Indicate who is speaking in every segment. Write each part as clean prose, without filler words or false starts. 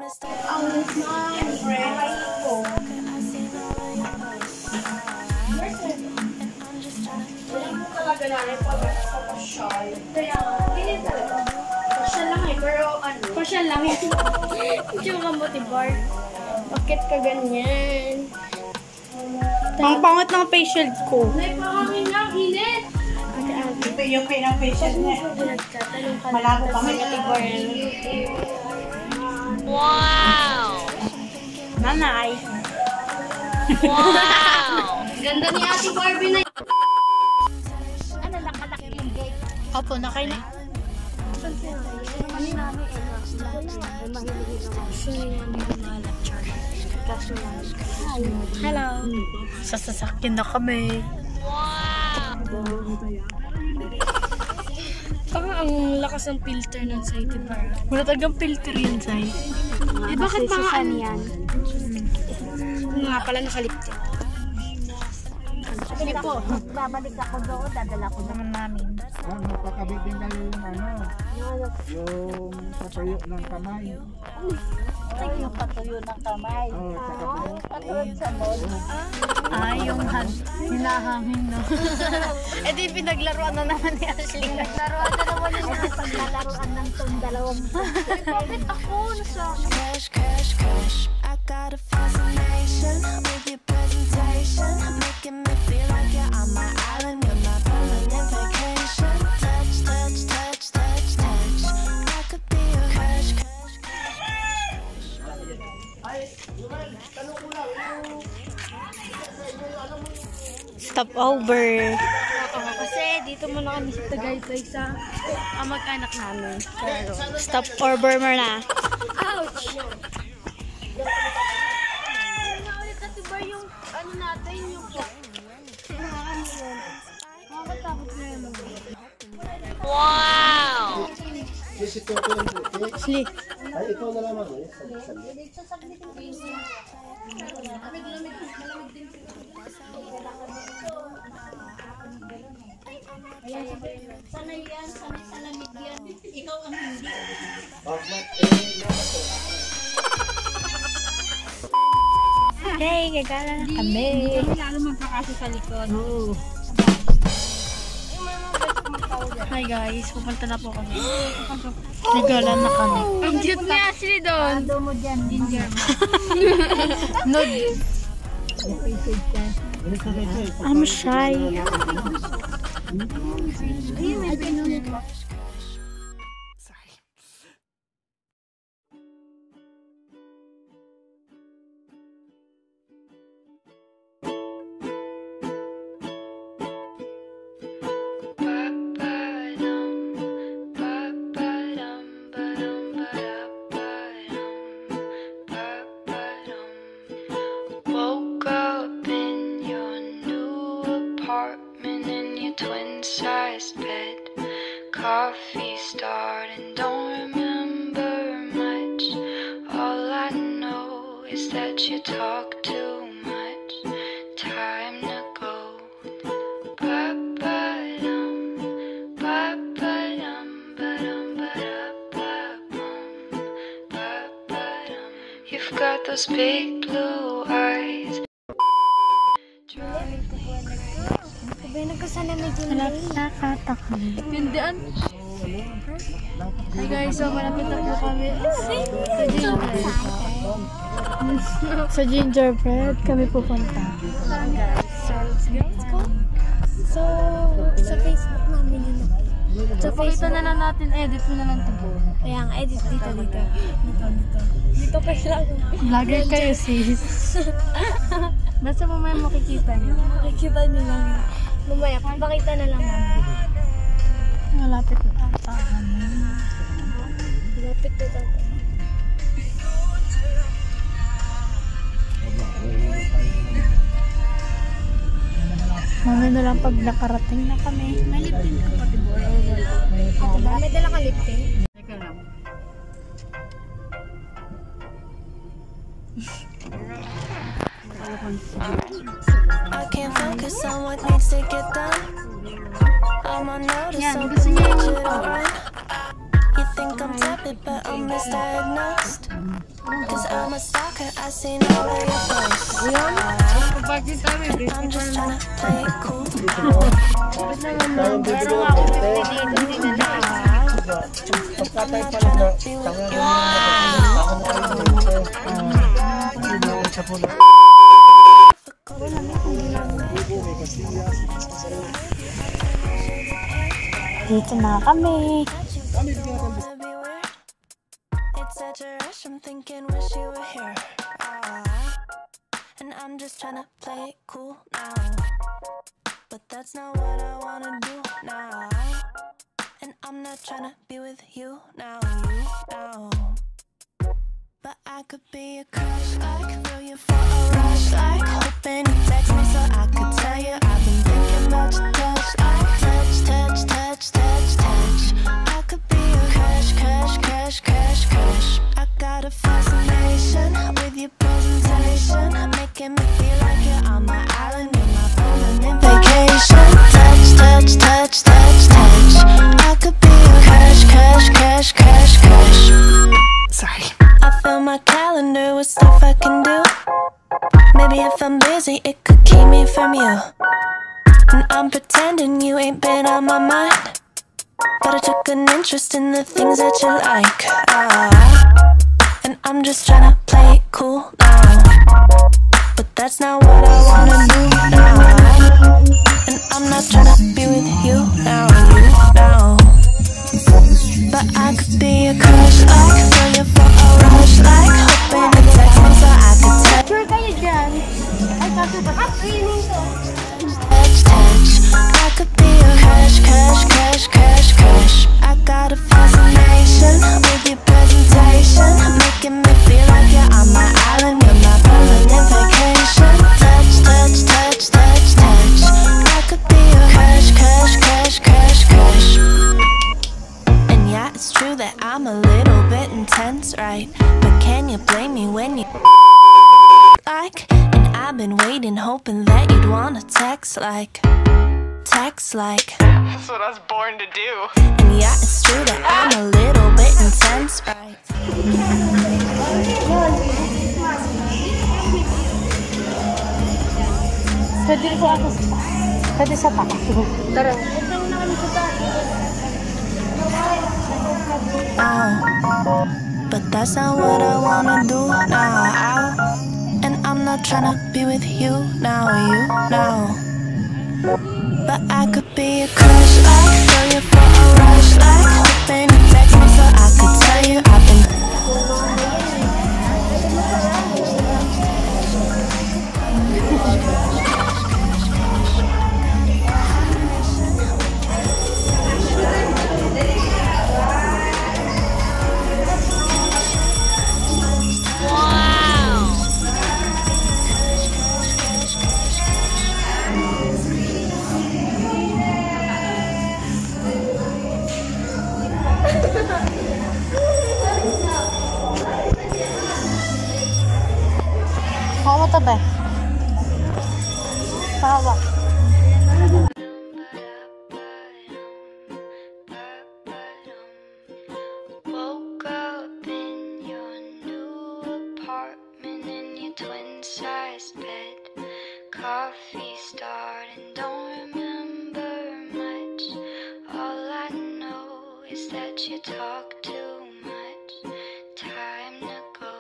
Speaker 1: Ang siyempre, kayo ko. Alam mo talaga namin pag pasyal. Kaya, hindi talaga. Pasyal lang eh, pero ano? Pasyal lang eh. Hindi mo kamotibar. Bakit ka ganyan?
Speaker 2: Ang pangat ng facial ko.
Speaker 1: May pahangin lang, init!
Speaker 3: Yung pinang-facial niya. Malabo pa may katibar.
Speaker 2: Wow!
Speaker 3: Nanay.
Speaker 2: Wow!
Speaker 1: Ganda ni Ate Barbie na yun.
Speaker 4: Ano, nakalaki yung gate.
Speaker 2: Opo, nakay na.
Speaker 4: Ano namin, ay mahilig
Speaker 2: Hello! Sa sasakyan na kami.
Speaker 1: Parang ang lakas ng filter ng site, parang.
Speaker 2: Wala talagang filter yun, Zay.
Speaker 1: Eh, bakit mga ano yan? Nga pala nakaliptin.
Speaker 4: Sige po. Babalik ako doon, dadala ko naman namin.
Speaker 5: Magpakabit din kayo yung patuyo ng kamay.
Speaker 4: Ay, yung patuyo ng kamay.
Speaker 5: Oo, tsaka po.
Speaker 4: Patulog sa bod.
Speaker 2: Ay, yung hinahangin na. Eh di pinaglaruan na naman ni Ashley.
Speaker 4: Laruan na naman yung mga paglalaruan ng itong dalawang. Bakit ako? Nasa
Speaker 6: Crash, crash, crash. I got a fascination with your presentation, making me feel like you're on my island. You're my permanent vacation. Touch, touch, touch, touch, touch. I could be a crash, crash,
Speaker 2: Stop over.
Speaker 1: Kasi dito muna kami sa Tagaytay sa mag-anak namin. Pero,
Speaker 2: Stop over mo na.
Speaker 1: ouch! Ulit na diba yung ano natin, yung nakakatakot na yun.
Speaker 2: Wow! Ashley.
Speaker 5: Ay, ikaw na naman eh.
Speaker 1: Sanay yan, sanay sa lamig yan. Ikaw ang hindi.
Speaker 2: Hey, gagala na kami.
Speaker 1: Lalo magkakasya sa likod.
Speaker 2: Hi guys, pupunta na po kami. Gagala na kami.
Speaker 1: Ang cute ni Ashley doon.
Speaker 4: Ando mo dyan, ginger mo.
Speaker 2: I'm shy.
Speaker 6: Woke up in your new apartment in your twin-sized bed. Coffee started, don't remember much. All I know is that you talk too much. Time to go. Ba-ba-dum, ba-ba-dum, ba-dum, ba-da-ba-bum, ba-ba-dum. You've got those big blue eyes.
Speaker 1: Tindian. Hi guys, so malapit na po kami sa gingerbread.
Speaker 2: Sa gingerbread kami pupunta.
Speaker 1: So, let's go. So, sa Facebook namin yun. Sa Facebook na lang natin, edit mo na lang ito. Kaya nga, edit dito. Dito kailangan.
Speaker 2: Vlogger kayo sis.
Speaker 1: Basta mamaya makikita niyo. Makikita niyo lang. Mamaya, papakita na lang namin.
Speaker 2: Malapit na ata.
Speaker 1: Malapit na tayo.
Speaker 2: Mami na lang pag nakarating na kami.
Speaker 1: May lip tint ka pati boy. May dala ka lip tint? Teka lang.
Speaker 6: I can't focus on what needs to get done. I'm on notice, so
Speaker 1: gusto niya yung
Speaker 6: it alright. You think I'm tepid, but I'm misdiagnosed. I'm a stalker, I seen all of your posts. I'm just tryna play it cool.
Speaker 2: Meron ako 50 dito, hindi na nakita.
Speaker 5: Pagkatay pa lang na
Speaker 1: Dito na kami.
Speaker 6: It's such a rush, I'm thinking wish you were here. And I'm just tryna play it cool now, but that's not what I wanna do now. And I'm not tryna be with you now, you know. But I could be a crush, like throw you for a rush, like hoping you text me so I could tell you I've been thinking about your touch, like touch, touch, touch, touch, touch. I could be a crush, crush, crush, crush, crush. I got a fascination with your presentation, making me feel like you're on my island, you're my permanent vacation. Touch, touch, touch, touch, touch. I could be a crush, crush, crush, crush, crush. Sorry. I fill my calendar with stuff I can do. Maybe if I'm busy, it could keep me from you. And I'm pretending you ain't been on my mind, but I took an interest in the things that you like. And I'm just tryna play it cool now, but that's not what I wanna do now. And I'm not tryna be with you now, you know. But I could be a crush, like throw you for a rush, like hoping you text me so I could touch.
Speaker 1: Sure kayo dyan. Ay, kaso ba?
Speaker 6: Touch, touch. I could be a crush, crush, crush, crush, crush. I got a fascination with your presentation, making me feel like you're on my island, you're my permanent vacation. Touch, touch, touch, touch, touch. I could be a crush, crush, crush, crush, crush. And yeah, it's true that I'm a little bit intense, right? But can you blame me when you like? And I've been waiting, hoping that you'd wanna text like.
Speaker 7: That's what I was born to do.
Speaker 6: And yeah, it's true that I'm a little bit intense, right?
Speaker 1: Pwede ko ako sa Pwede sa taas. Tara.
Speaker 6: But that's not what I wanna do now. And I'm not tryna be with you now, you know. But I could be a crush, like throw you for a rush, like hoping you text me so I could tell you I've been.
Speaker 1: Hawa to ba? Hawa.
Speaker 6: Woke up in your new apartment in your twin-sized bed. Coffee started, don't remember much. All I know is that you talk too much. Time to go.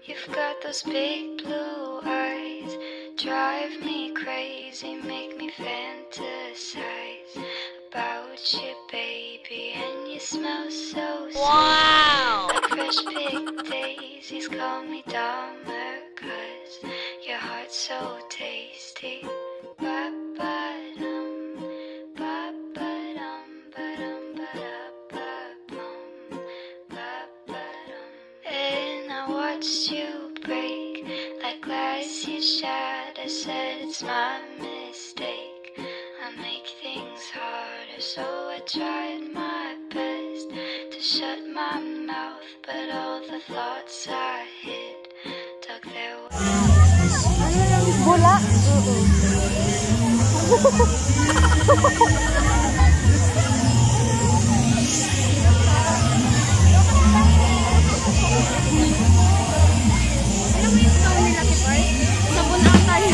Speaker 6: You've got those big blue eyes, drive me crazy, make me fantasize about you, baby. And you smell so sweet, like fresh picked daisies. Call me dumber, 'cause your heart's so tasty. And I watched you break like glass you shattered. I said it's my mistake, I make things harder. So I tried my best to shut my mouth, but all the thoughts I hid dug their way.
Speaker 1: Bula?
Speaker 4: Ano mo yung song nila, Tipar? Sabon ata yun.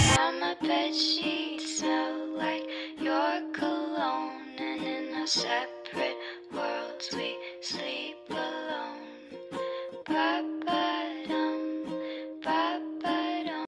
Speaker 6: Now my bedsheets smell like your cologne, and in our separate worlds we